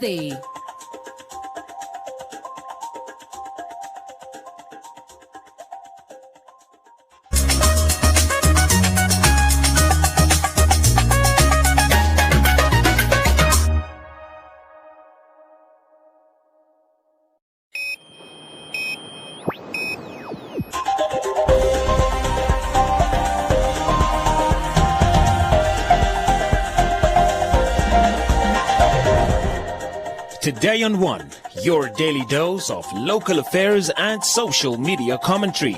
Namaste. Today on One, your daily dose of local affairs and social media commentary.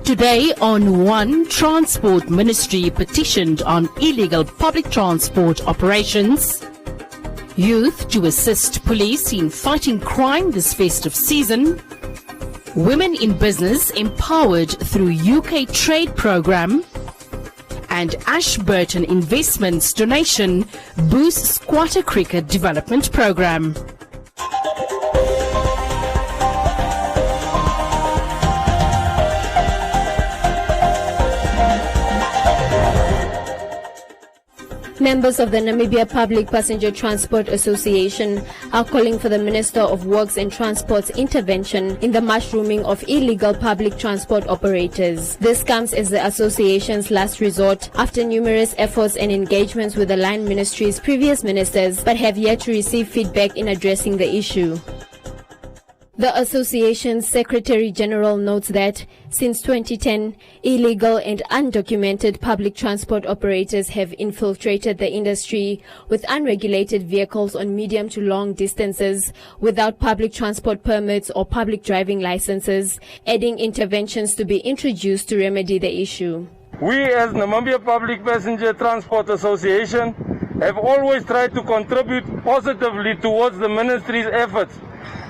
Today on One, Transport Ministry petitioned on illegal public transport operations. Youth to assist police in fighting crime this festive season. Women in business empowered through UK trade program. And Ashburton Investments donation boosts squatter cricket development program. Members of the Namibia Public Passenger Transport Association are calling for the Minister of Works and Transport's intervention in the mushrooming of illegal public transport operators. This comes as the association's last resort after numerous efforts and engagements with the line ministry's previous ministers, but have yet to receive feedback in addressing the issue. The association's Secretary General notes that since 2010, illegal and undocumented public transport operators have infiltrated the industry with unregulated vehicles on medium to long distances without public transport permits or public driving licenses, adding interventions to be introduced to remedy the issue. We as Namibia Public Passenger Transport Association have always tried to contribute positively towards the ministry's efforts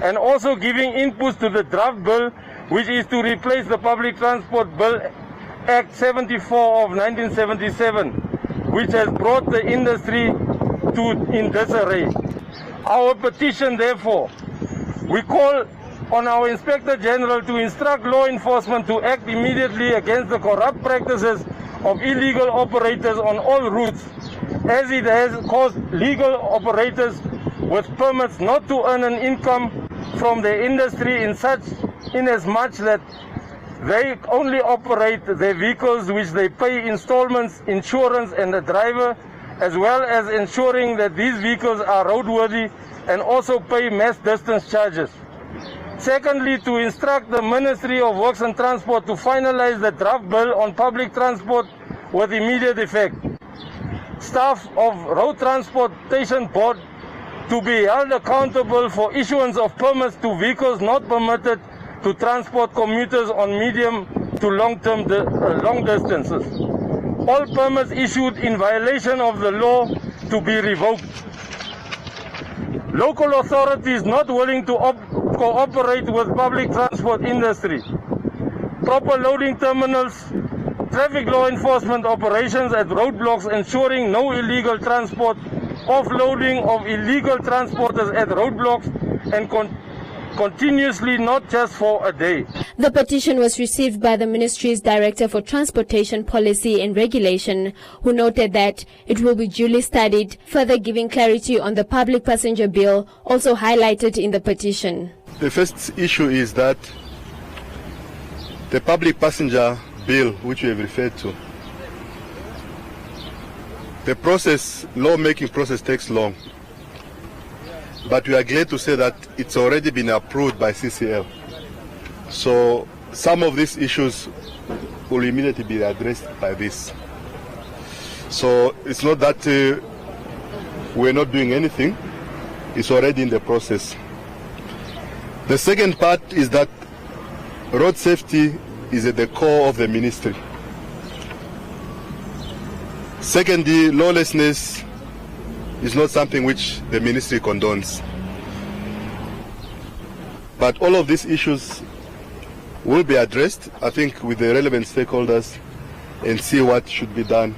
and also giving inputs to the draft bill, which is to replace the Public Transport Bill Act 74 of 1977, which has brought the industry in disarray. Our petition, therefore, we call on our Inspector General to instruct law enforcement to act immediately against the corrupt practices of illegal operators on all routes, as it has caused legal operators with permits not to earn an income from the industry in as much that they only operate their vehicles which they pay installments, insurance and the driver, as well as ensuring that these vehicles are roadworthy and also pay mass distance charges. Secondly, to instruct the Ministry of Works and Transport to finalize the draft bill on public transport with immediate effect. Staff of Road Transportation Board to be held accountable for issuance of permits to vehicles not permitted to transport commuters on medium to long distances. All permits issued in violation of the law to be revoked. Local authorities not willing to cooperate with public transport industry. Proper loading terminals, traffic law enforcement operations at roadblocks ensuring no illegal transport, offloading of illegal transporters at roadblocks and continuously, not just for a day. The petition was received by the ministry's Director for Transportation Policy and Regulation, who noted that it will be duly studied, further giving clarity on the public passenger bill, also highlighted in the petition. The first issue is that the public passenger bill, which we have referred to, the process, lawmaking process takes long, but we are glad to say that it's already been approved by CCL. So some of these issues will immediately be addressed by this. So it's not that we're not doing anything, it's already in the process. The second part is that road safety is at the core of the ministry. Secondly, lawlessness is not something which the ministry condones. But all of these issues will be addressed, I think, with the relevant stakeholders and see what should be done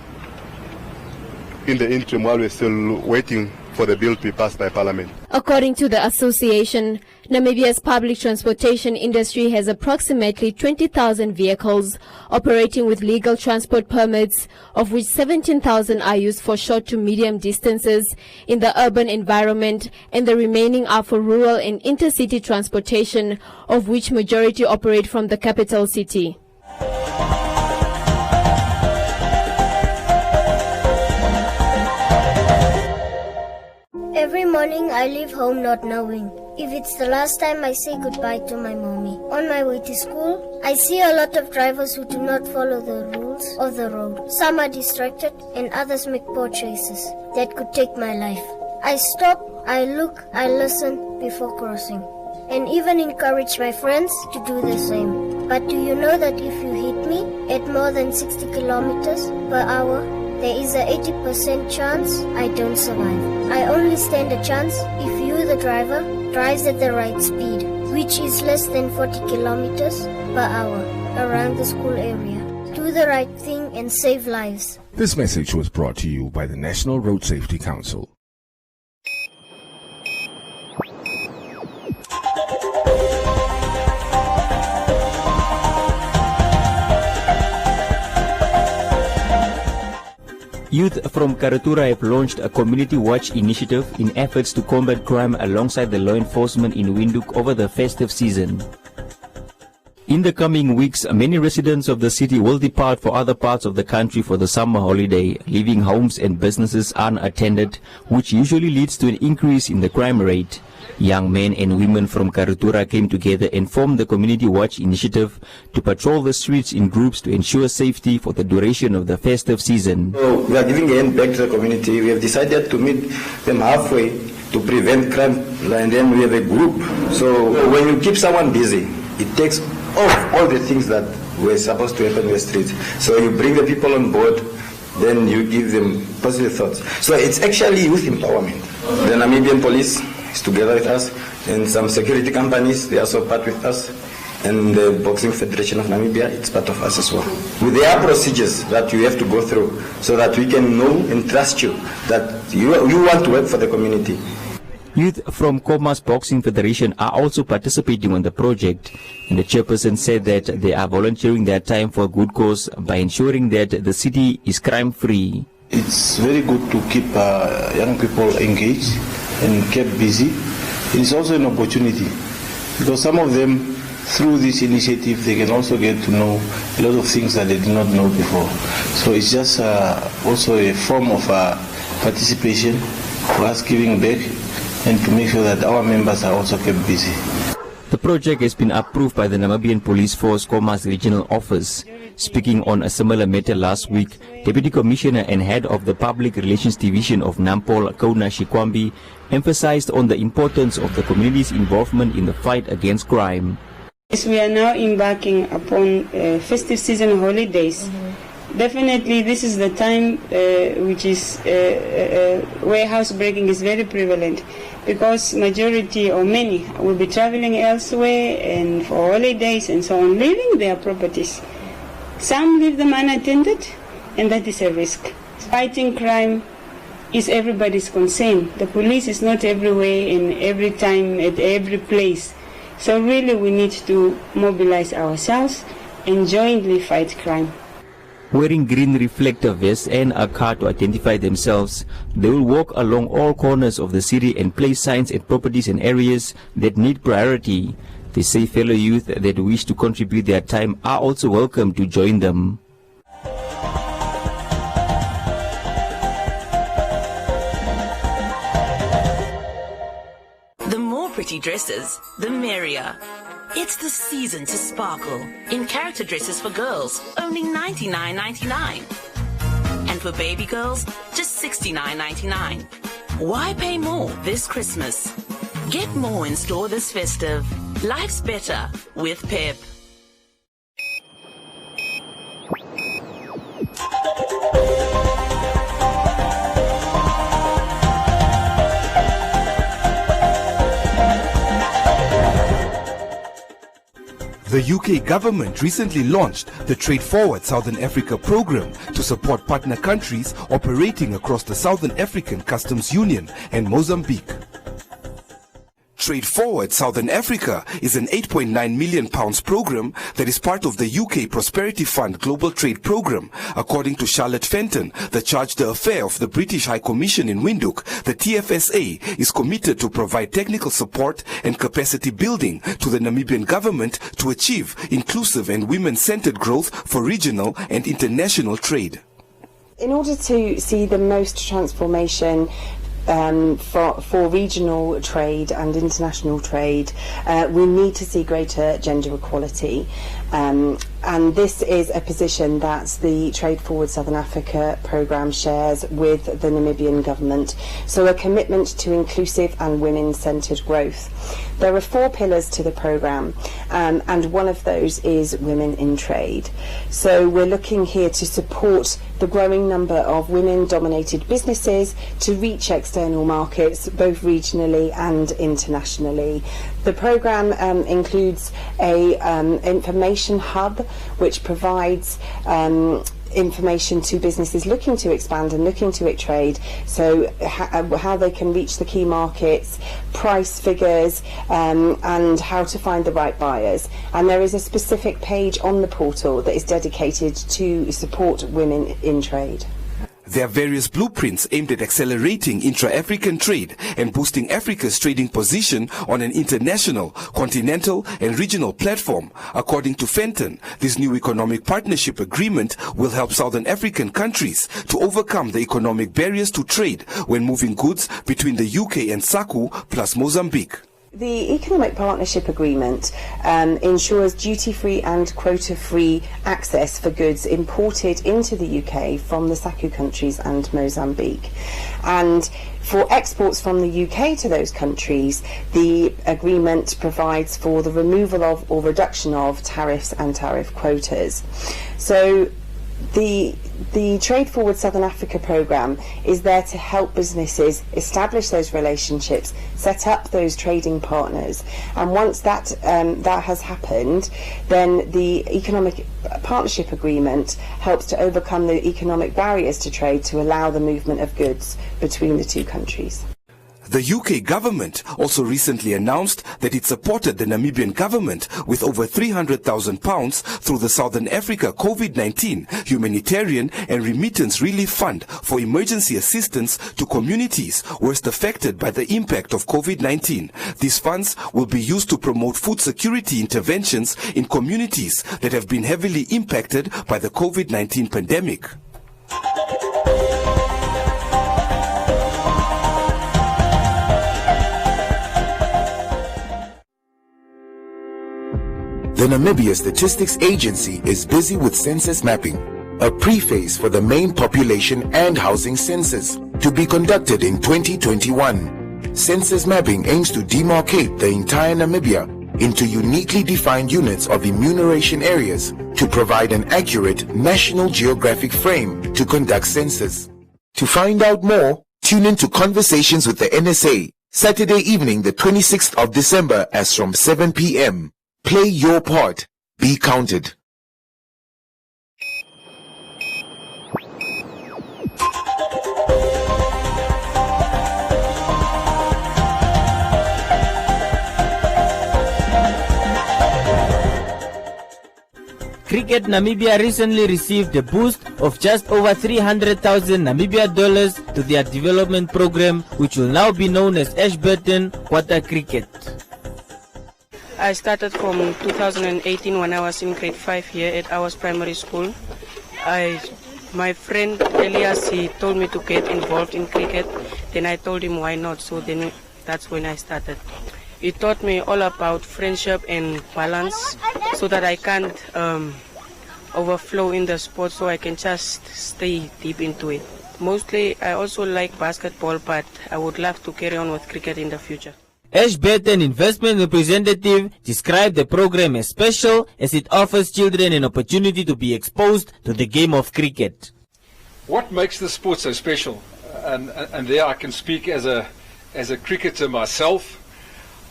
in the interim while we're still waiting for the bill to be passed by Parliament. According to the association, Namibia's public transportation industry has approximately 20,000 vehicles operating with legal transport permits, of which 17,000 are used for short to medium distances in the urban environment, and the remaining are for rural and intercity transportation, of which majority operate from the capital city. Every morning I leave home not knowing if it's the last time I say goodbye to my mommy. On my way to school, I see a lot of drivers who do not follow the rules of the road. Some are distracted and others make poor choices that could take my life. I stop, I look, I listen before crossing, and even encourage my friends to do the same. But do you know that if you hit me at more than 60 kilometers per hour, there is a 80% chance I don't survive. I only stand a chance if you, the driver, drives at the right speed, which is less than 40 kilometers per hour around the school area. Do the right thing and save lives. This message was brought to you by the National Road Safety Council. Youth from Karatura have launched a community watch initiative in efforts to combat crime alongside the law enforcement in Windhoek over the festive season. In the coming weeks, many residents of the city will depart for other parts of the country for the summer holiday, leaving homes and businesses unattended, which usually leads to an increase in the crime rate. Young men and women from Karatura came together and formed the Community Watch Initiative to patrol the streets in groups to ensure safety for the duration of the festive season. So we are giving a hand back to the community. We have decided to meet them halfway to prevent crime, and then we have a group. So when you keep someone busy, it takes off all the things that were supposed to happen in the streets. So you bring the people on board, then you give them positive thoughts. So it's actually youth empowerment. The Namibian police is together with us, and some security companies, they are also part with us, and the Boxing Federation of Namibia, it's part of us as well. There are procedures that you have to go through so that we can know and trust you that you want to work for the community. Youth from Koma's Boxing Federation are also participating on the project, and the chairperson said that they are volunteering their time for a good cause by ensuring that the city is crime-free. It's very good to keep young people engaged and kept busy. It is also an opportunity because some of them, through this initiative, they can also get to know a lot of things that they did not know before. So it's just also a form of participation for us giving back and to make sure that our members are also kept busy. The project has been approved by the Namibian Police Force Koma's regional office. Speaking on a similar matter last week, Deputy Commissioner and Head of the Public Relations Division of Nampol, Kauna Shikwambi, emphasized on the importance of the community's involvement in the fight against crime. As we are now embarking upon festive season holidays, definitely this is the time which is where housebreaking is very prevalent, because majority or many will be traveling elsewhere and for holidays and so on, leaving their properties. Some leave them unattended, and that is a risk. Fighting crime is everybody's concern. The police is not everywhere and every time at every place. So really we need to mobilize ourselves and jointly fight crime. Wearing green reflector vests and a card to identify themselves, they will walk along all corners of the city and place signs at properties and areas that need priority. They say fellow youth that wish to contribute their time are also welcome to join them. The more pretty dresses, the merrier. It's the season to sparkle in character dresses for girls, only $99.99. And for baby girls, just $69.99. Why pay more this Christmas? Get more in store this festive. Life's better with Pep. The UK government recently launched the Trade Forward Southern Africa program to support partner countries operating across the Southern African Customs Union and Mozambique. Trade Forward Southern Africa is an £8.9 million program that is part of the UK Prosperity Fund Global Trade Programme. According to Charlotte Fenton, the charge d'affaires of the British High Commission in Windhoek, the TFSA is committed to provide technical support and capacity building to the Namibian government to achieve inclusive and women-centered growth for regional and international trade. In order to see the most transformation for regional trade and international trade, we need to see greater gender equality. And this is a position that the Trade Forward Southern Africa programme shares with the Namibian government. So a commitment to inclusive and women-centred growth. There are 4 pillars to the programme, and one of those is women in trade. So we're looking here to support the growing number of women-dominated businesses to reach external markets, both regionally and internationally. The programme includes a information hub which provides information to businesses looking to expand and looking to trade, so how they can reach the key markets, price figures, and how to find the right buyers. And there is a specific page on the portal that is dedicated to support women in trade. There are various blueprints aimed at accelerating intra-African trade and boosting Africa's trading position on an international, continental and regional platform. According to Fenton, this new economic partnership agreement will help Southern African countries to overcome the economic barriers to trade when moving goods between the UK and SACU plus Mozambique. The Economic Partnership Agreement ensures duty-free and quota-free access for goods imported into the UK from the SACU countries and Mozambique. And for exports from the UK to those countries, the agreement provides for the removal of or reduction of tariffs and tariff quotas. So the Trade Forward Southern Africa programme is there to help businesses establish those relationships, set up those trading partners, and once that has happened, then the Economic Partnership Agreement helps to overcome the economic barriers to trade to allow the movement of goods between the two countries. The UK government also recently announced that it supported the Namibian government with over £300,000 through the Southern Africa COVID-19 Humanitarian and Remittance Relief Fund for emergency assistance to communities worst affected by the impact of COVID-19. These funds will be used to promote food security interventions in communities that have been heavily impacted by the COVID-19 pandemic. The Namibia Statistics Agency is busy with census mapping, a prephase for the main population and housing census to be conducted in 2021. Census mapping aims to demarcate the entire Namibia into uniquely defined units of enumeration areas to provide an accurate national geographic frame to conduct census. To find out more, tune in to Conversations with the NSA, Saturday evening the 26th of December as from 7 p.m. Play your part. Be counted. Cricket Namibia recently received a boost of just over 300,000 Namibia dollars to their development program, which will now be known as Ashburton Quarter Cricket. I started from 2018 when I was in grade 5 here at our primary school. My friend Elias, he told me to get involved in cricket. Then I told him why not, so then that's when I started. He taught me all about friendship and balance so that I can't overflow in the sport, so I can just stay deep into it. Mostly I also like basketball, but I would love to carry on with cricket in the future. Ashburton investment representative described the program as special as it offers children an opportunity to be exposed to the game of cricket. What makes the sport so special? And there I can speak as a cricketer myself.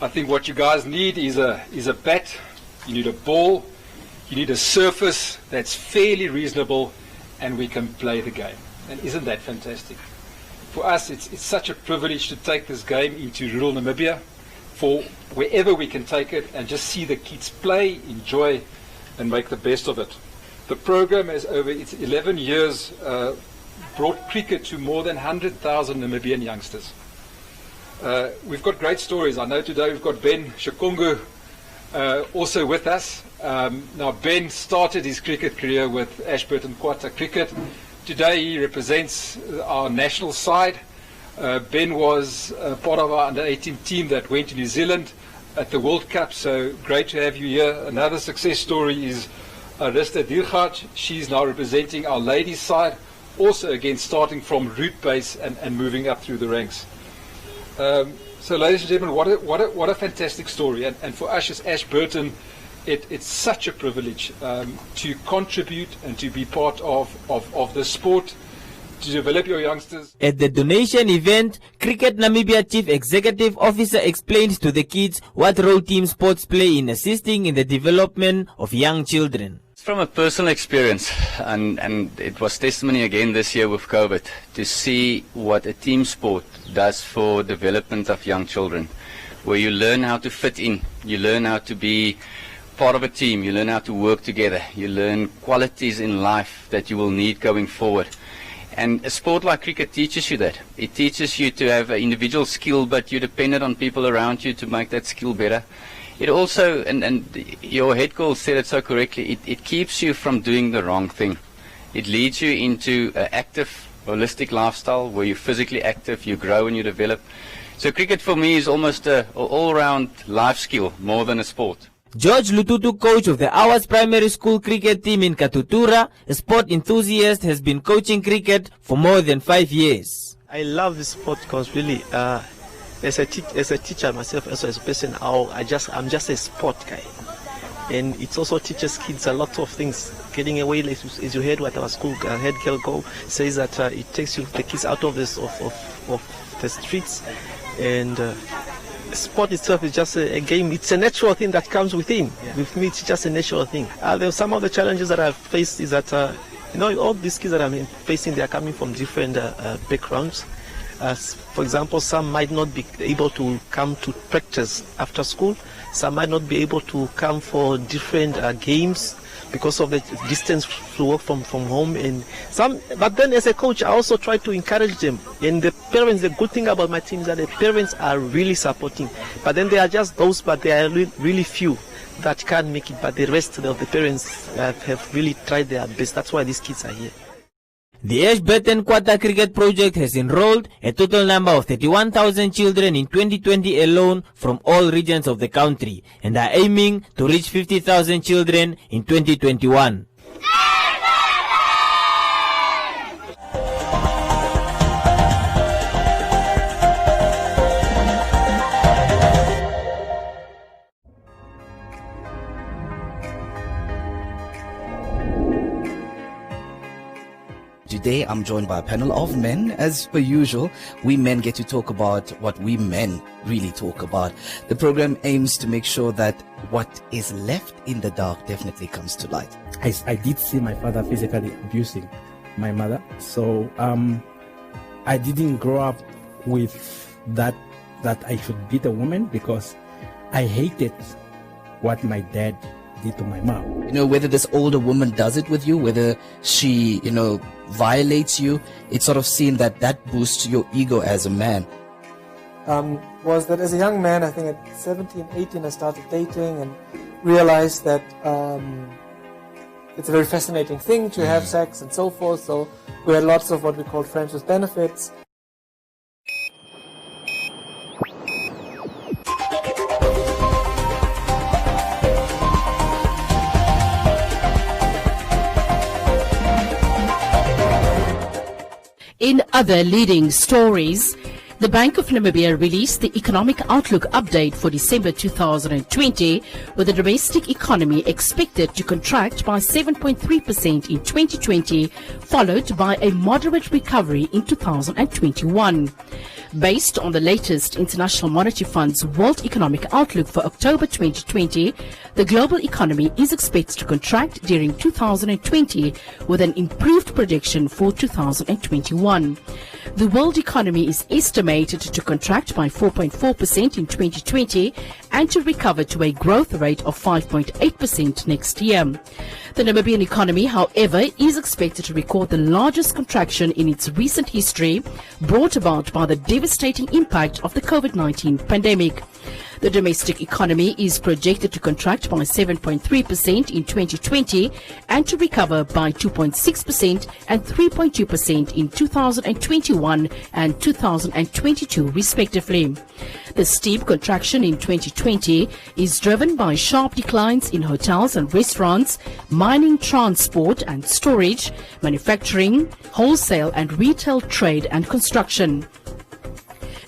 I think what you guys need is a bat, you need a ball, you need a surface that's fairly reasonable, and we can play the game. And isn't that fantastic? For us, it's such a privilege to take this game into rural Namibia, for wherever we can take it and just see the kids play, enjoy, and make the best of it. The program has over its 11 years brought cricket to more than 100,000 Namibian youngsters. We've got great stories. I know today we've got Ben Shikongu also with us. Now Ben started his cricket career with Ashburton Quarter Cricket. Today he represents our national side. Ben was part of our under-18 team that went to New Zealand at the World Cup, so great to have you here. Another success story is Rista Dirgaj. She's now representing our ladies side, also again starting from root base and moving up through the ranks. So ladies and gentlemen, what a fantastic story, and for us as Ashburton, it's such a privilege to contribute and to be part of the sport, to develop your youngsters. At the donation event, Cricket Namibia Chief Executive Officer explained to the kids what role team sports play in assisting in the development of young children. From a personal experience, and it was testimony again this year with COVID, to see what a team sport does for development of young children, where you learn how to fit in, you learn how to be part of a team, you learn how to work together, you learn qualities in life that you will need going forward. And a sport like cricket teaches you that. It teaches you to have an individual skill, but you're dependent on people around you to make that skill better. It also, and your head coach said it so correctly, it keeps you from doing the wrong thing. It leads you into an active, holistic lifestyle where you're physically active, you grow and you develop. So cricket for me is almost an all-round life skill more than a sport. George Lututu, coach of the Hours Primary School cricket team in Katutura, a sport enthusiast, has been coaching cricket for more than 5 years. I love this sport because really, as a teacher myself, also as a person, I'm just a sport guy. And it also teaches kids a lot of things. Getting away, as you heard what our school head girl says, that it takes the kids out of the streets. And sport itself is just a game. It's a natural thing that comes within. Yeah. With me, it's just a natural thing. Some of the challenges that I've faced is that, all these kids that I'm facing, they are coming from different backgrounds. For example, some might not be able to come to practice after school. Some might not be able to come for different games because of the distance to work from home. But then as a coach, I also try to encourage them. And the parents, the good thing about my team is that the parents are really supporting. But then there are just those, but there are really few that can't make it. But the rest of the parents have really tried their best. That's why these kids are here. The Ashburton Quarter Cricket Project has enrolled a total number of 31,000 children in 2020 alone from all regions of the country, and are aiming to reach 50,000 children in 2021. Today I'm joined by a panel of men. As per usual, we men get to talk about what we men really talk about. The program aims to make sure that what is left in the dark definitely comes to light. I did see my father physically abusing my mother, so I didn't grow up with that I should beat a woman, because I hated what my dad did to my mom. Whether this older woman does it with you, whether she, violates you, it's sort of seen that boosts your ego as a man. Was that as a young man, I think at 17, 18, I started dating and realized that it's a very fascinating thing to have sex and so forth. So we had lots of what we call friends with benefits. In other leading stories, the Bank of Namibia released the Economic Outlook Update for December 2020, with the domestic economy expected to contract by 7.3% in 2020, followed by a moderate recovery in 2021. Based on the latest International Monetary Fund's World Economic Outlook for October 2020, the global economy is expected to contract during 2020, with an improved prediction for 2021. The world economy is estimated estimated to contract by 4.4% in 2020 and to recover to a growth rate of 5.8% next year. The Namibian economy, however, is expected to record the largest contraction in its recent history, brought about by the devastating impact of the COVID-19 pandemic. The domestic economy is projected to contract by 7.3% in 2020 and to recover by 2.6% and 3.2% in 2021 and 2022 respectively. The steep contraction in 2020 is driven by sharp declines in hotels and restaurants, mining, transport and storage, manufacturing, wholesale and retail trade and construction.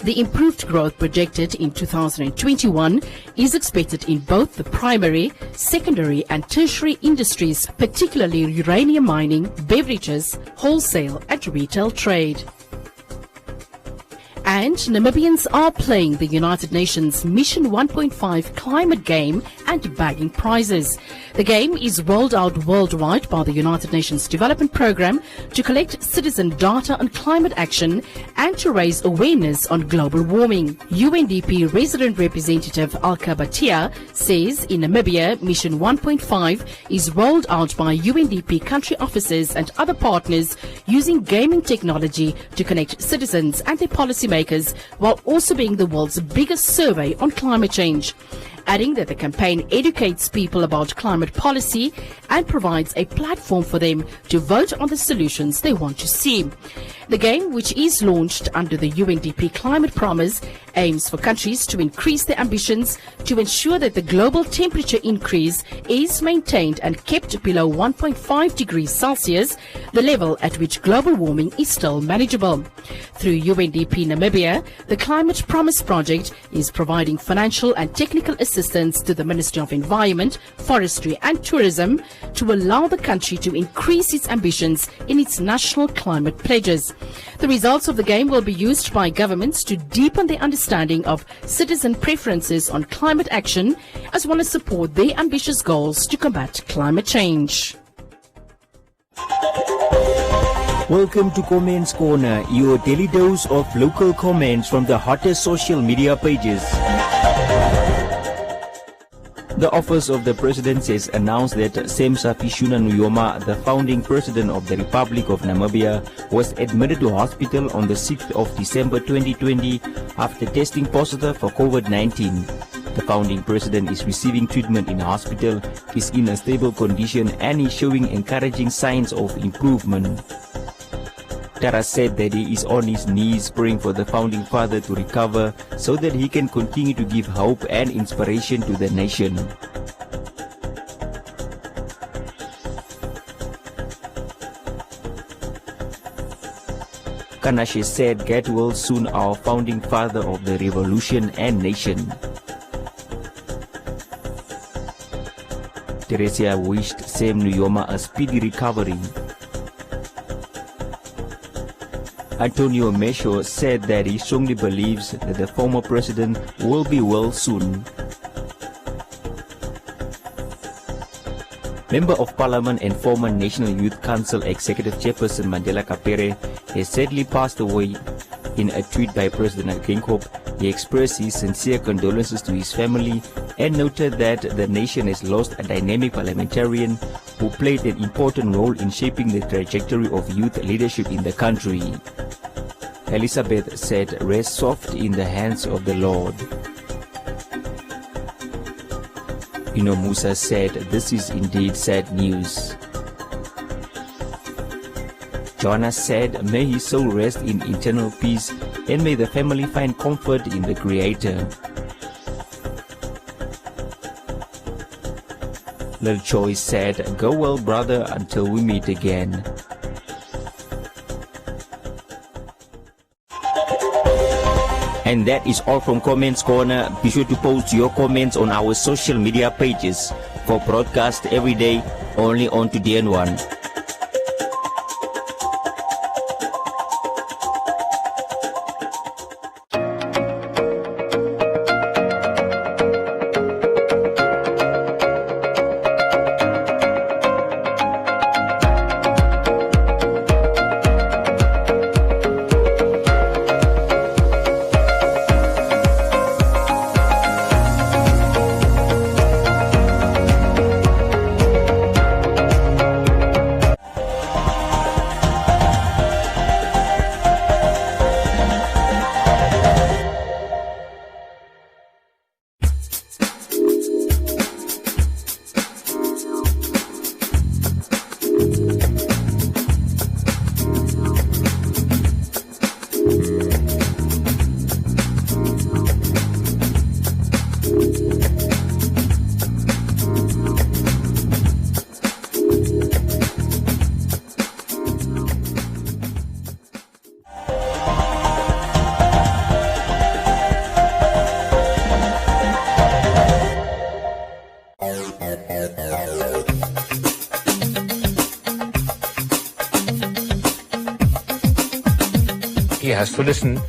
The improved growth projected in 2021 is expected in both the primary, secondary and tertiary industries, particularly uranium mining, beverages, wholesale and retail trade. And Namibians are playing the United Nations Mission 1.5 climate game and bagging prizes. The game is rolled out worldwide by the United Nations Development Programme to collect citizen data on climate action and to raise awareness on global warming. UNDP resident representative Alka Batia says in Namibia, Mission 1.5 is rolled out by UNDP country officers and other partners using gaming technology to connect citizens and their policymakers, while also being the world's biggest survey on climate change. Adding that the campaign educates people about climate policy and provides a platform for them to vote on the solutions they want to see. The game, which is launched under the UNDP Climate Promise, aims for countries to increase their ambitions to ensure that the global temperature increase is maintained and kept below 1.5 degrees Celsius, the level at which global warming is still manageable. Through UNDP Namibia, the Climate Promise project is providing financial and technical assistance to the Ministry of Environment, Forestry and Tourism to allow the country to increase its ambitions in its national climate pledges. The results of the game will be used by governments to deepen their understanding of citizen preferences on climate action, as well as support their ambitious goals to combat climate change. Welcome to Comments Corner, your daily dose of local comments from the hottest social media pages. The Office of the President has announced that Semsa Fishuna Nujoma, the founding president of the Republic of Namibia, was admitted to hospital on the 6th of December 2020 after testing positive for COVID-19. The founding president is receiving treatment in hospital, is in a stable condition and is showing encouraging signs of improvement. Tara said that he is on his knees praying for the founding father to recover so that he can continue to give hope and inspiration to the nation. Kanashe said, "Get well soon, our founding father of the revolution and nation." Teresia wished Sam Nujoma a speedy recovery. Antonio Mesho said that he strongly believes that the former president will be well soon. Member of Parliament and former National Youth Council Executive Chairperson Mandela Kapere has sadly passed away. In a tweet by President Geingob, he expressed his sincere condolences to his family and noted that the nation has lost a dynamic parliamentarian who played an important role in shaping the trajectory of youth leadership in the country. Elizabeth said, "Rest soft in the hands of the Lord." Ino Musa said, "This is indeed sad news." Joanna said, "May his soul rest in eternal peace and may the family find comfort in the Creator." Lil Choi said, "Go well, brother, until we meet again." And that is all from Comments Corner. Be sure to post your comments on our social media pages for broadcast every day only on TDN1. has to listen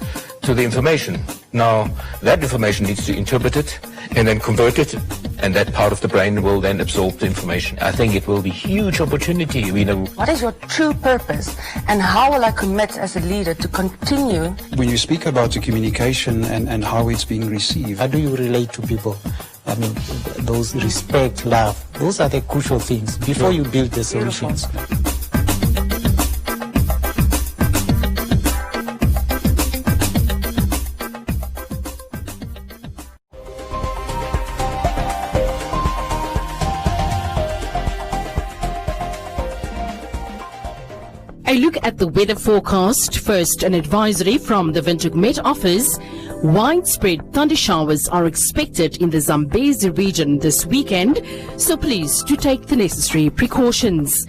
to the information. Now, that information needs to interpret it and then convert it, and that part of the brain will then absorb the information. I think it will be a huge opportunity. What is your true purpose, and how will I commit as a leader to continue? When you speak about the communication and how it's being received, how do you relate to people? I mean, those respect, love, those are the crucial things before you build the solutions. A look at the weather forecast. First, an advisory from the Windhoek Met Office. Widespread thunder showers are expected in the Zambezi region this weekend, so please do take the necessary precautions.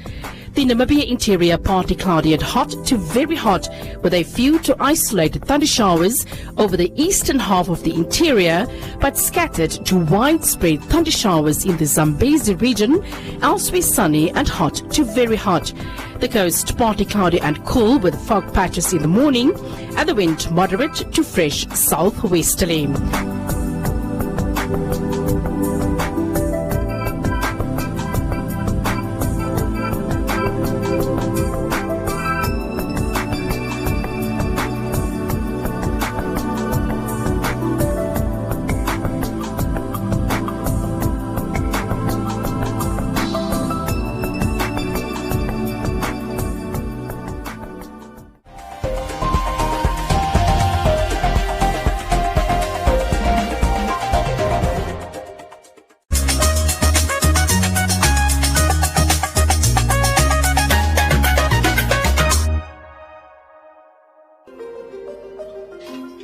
The Namibia interior partly cloudy and hot to very hot, with a few to isolated thunder showers over the eastern half of the interior, but scattered to widespread thunder showers in the Zambezi region, elsewhere sunny and hot to very hot. The coast partly cloudy and cool with fog patches in the morning, and the wind moderate to fresh southwesterly.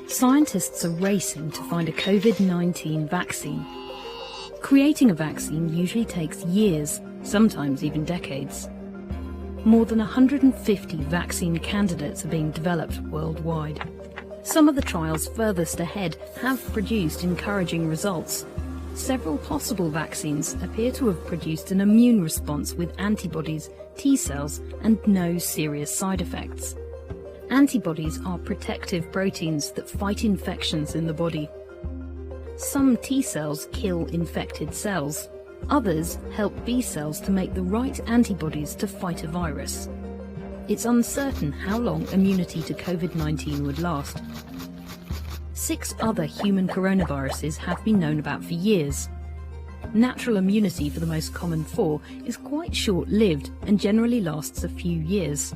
Scientists are racing to find a COVID-19 vaccine. Creating a vaccine usually takes years, sometimes even decades. More than 150 vaccine candidates are being developed worldwide. Some of the trials furthest ahead have produced encouraging results. Several possible vaccines appear to have produced an immune response with antibodies, T cells, and no serious side effects. Antibodies are protective proteins that fight infections in the body. Some T cells kill infected cells. Others help B cells to make the right antibodies to fight a virus. It's uncertain how long immunity to COVID-19 would last. 6 other human coronaviruses have been known about for years. Natural immunity for the most common 4 is quite short-lived and generally lasts a few years.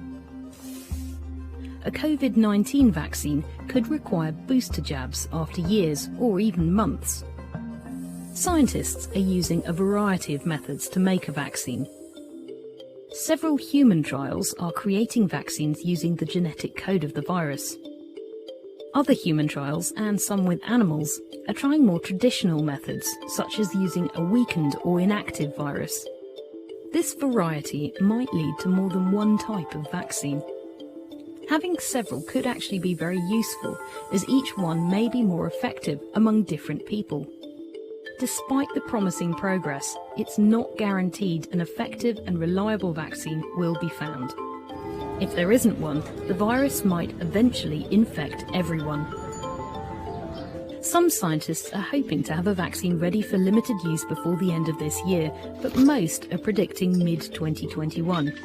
A COVID-19 vaccine could require booster jabs after years or even months. Scientists are using a variety of methods to make a vaccine. Several human trials are creating vaccines using the genetic code of the virus. Other human trials, and some with animals, are trying more traditional methods, such as using a weakened or inactive virus. This variety might lead to more than one type of vaccine. Having several could actually be very useful, as each one may be more effective among different people. Despite the promising progress, it's not guaranteed an effective and reliable vaccine will be found. If there isn't one, the virus might eventually infect everyone. Some scientists are hoping to have a vaccine ready for limited use before the end of this year, but most are predicting mid-2021.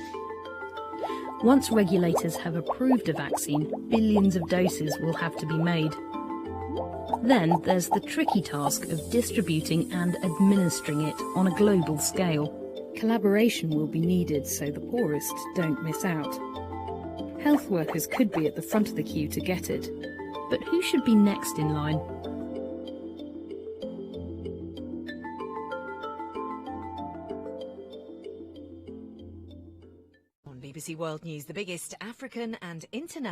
Once regulators have approved a vaccine, billions of doses will have to be made. Then there's the tricky task of distributing and administering it on a global scale. Collaboration will be needed so the poorest don't miss out. Health workers could be at the front of the queue to get it, but who should be next in line? BBC World News, the biggest African and international